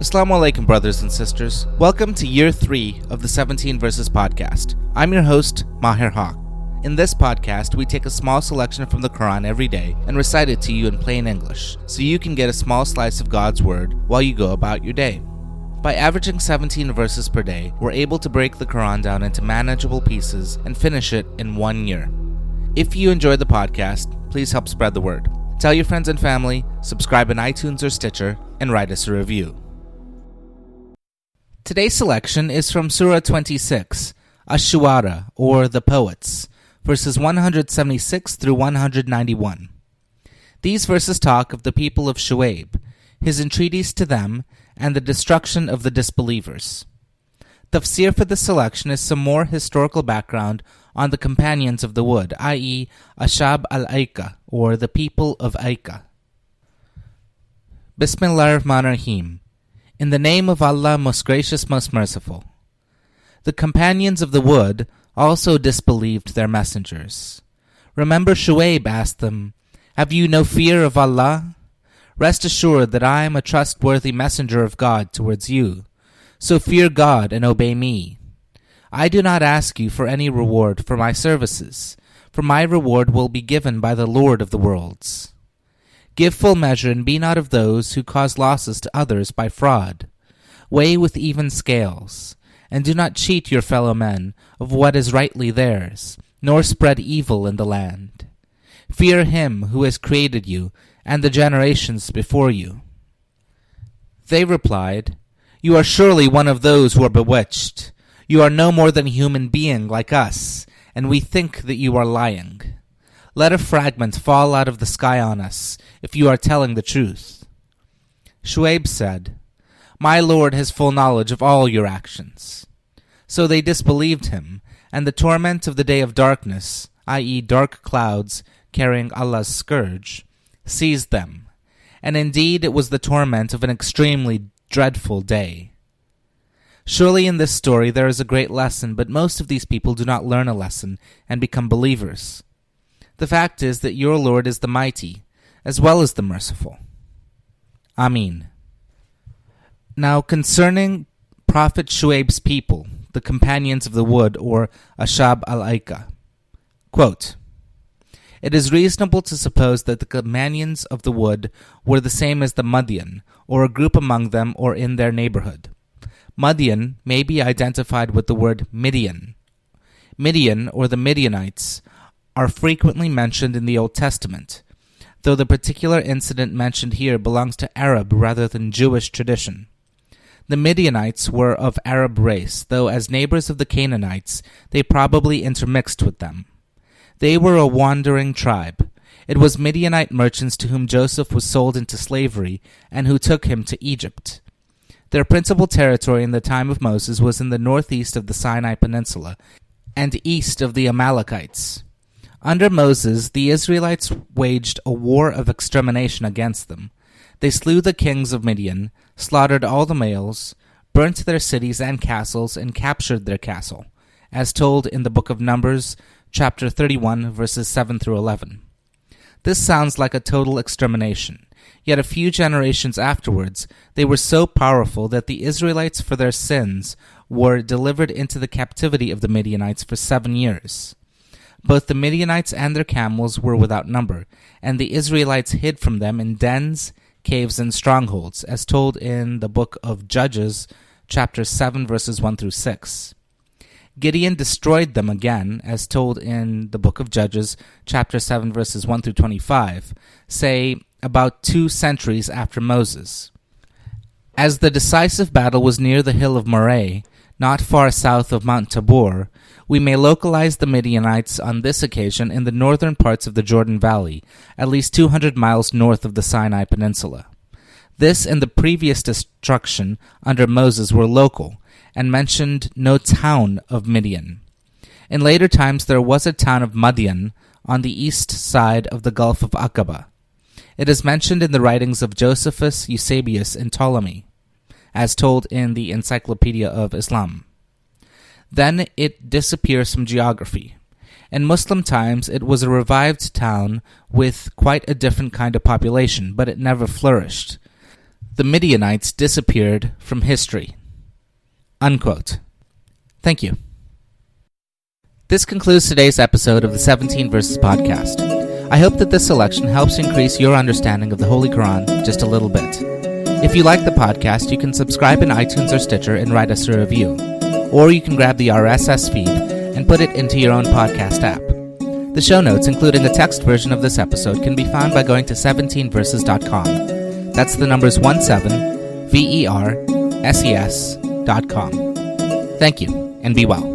As-salaam wa-alaikum, brothers and sisters. Welcome to Year 3 of the 17 Verses podcast. I'm your host, Maher Haq. In this podcast, we take a small selection from the Quran every day and recite it to you in plain English, so you can get a small slice of God's Word while you go about your day. By averaging 17 verses per day, we're able to break the Quran down into manageable pieces and finish it in 1 year. If you enjoyed the podcast, please help spread the word. Tell your friends and family, subscribe in iTunes or Stitcher, and write us a review. Today's selection is from Surah 26, Ash-Shu arã, or The Poets, verses 176 through 191. These verses talk of the people of Shu'aib, his entreaties to them, and the destruction of the disbelievers. Tafseer for this selection is some more historical background on the companions of the wood, i.e. Ashab al-Aykah, or the People of Aykah. Bismillahir-Rahmanir-Rahim. In the name of Allah, most gracious, most merciful. The companions of the wood also disbelieved their messengers. Remember Shu'aib asked them, "Have you no fear of Allah? Rest assured that I am a trustworthy messenger of God towards you. So fear God and obey me. I do not ask you for any reward for my services, for my reward will be given by the Lord of the worlds. Give full measure and be not of those who cause losses to others by fraud. Weigh with even scales, and do not cheat your fellow men of what is rightly theirs, nor spread evil in the land. Fear him who has created you and the generations before you." They replied, "You are surely one of those who are bewitched. You are no more than a human being like us, and we think that you are lying. Let a fragment fall out of the sky on us, if you are telling the truth." Shu'aib said, "My Lord has full knowledge of all your actions." So they disbelieved him, and the torment of the day of darkness, i.e. dark clouds carrying Allah's scourge, seized them. And indeed it was the torment of an extremely dreadful day. Surely in this story there is a great lesson, but most of these people do not learn a lesson and become believers. The fact is that your Lord is the mighty, as well as the merciful. Ameen. Now concerning Prophet Shu'aib's people, the companions of the wood, or Ashab al-Aykah, quote, "It is reasonable to suppose that the companions of the wood were the same as the Madian, or a group among them or in their neighborhood. Madian may be identified with the word Midian. Midian, or the Midianites, are frequently mentioned in the Old Testament, though the particular incident mentioned here belongs to Arab rather than Jewish tradition. The Midianites were of Arab race, though as neighbors of the Canaanites, they probably intermixed with them. They were a wandering tribe. It was Midianite merchants to whom Joseph was sold into slavery and who took him to Egypt. Their principal territory in the time of Moses was in the northeast of the Sinai Peninsula and east of the Amalekites. Under Moses, the Israelites waged a war of extermination against them. They slew the kings of Midian, slaughtered all the males, burnt their cities and castles, and captured their castle, as told in the book of Numbers, chapter 31, verses 7 through 11. This sounds like a total extermination, yet a few generations afterwards, they were so powerful that the Israelites, for their sins, were delivered into the captivity of the Midianites for 7 years. Both the Midianites and their camels were without number, and the Israelites hid from them in dens, caves, and strongholds, as told in the book of Judges, chapter 7, verses 1 through 6. Gideon destroyed them again, as told in the book of Judges, chapter 7, verses 1 through 25, say about 2 centuries after Moses. As the decisive battle was near the hill of Moreh, not far south of Mount Tabor, we may localize the Midianites on this occasion in the northern parts of the Jordan Valley, at least 200 miles north of the Sinai Peninsula. This and the previous destruction under Moses were local, and mentioned no town of Midian. In later times there was a town of Madian on the east side of the Gulf of Aqaba. It is mentioned in the writings of Josephus, Eusebius, and Ptolemy, as told in the Encyclopedia of Islam. Then it disappears from geography. In Muslim times, it was a revived town with quite a different kind of population, but it never flourished. the Midianites disappeared from history. Unquote. Thank you. This concludes today's episode of the 17 Verses podcast. I hope that this selection helps increase your understanding of the Holy Quran just a little bit. If you like the podcast, you can subscribe in iTunes or Stitcher and write us a review. Or you can grab the RSS feed and put it into your own podcast app. The show notes, including a text version of this episode, can be found by going to 17verses.com. That's the numbers 17, VERSES.com. Thank you, and be well.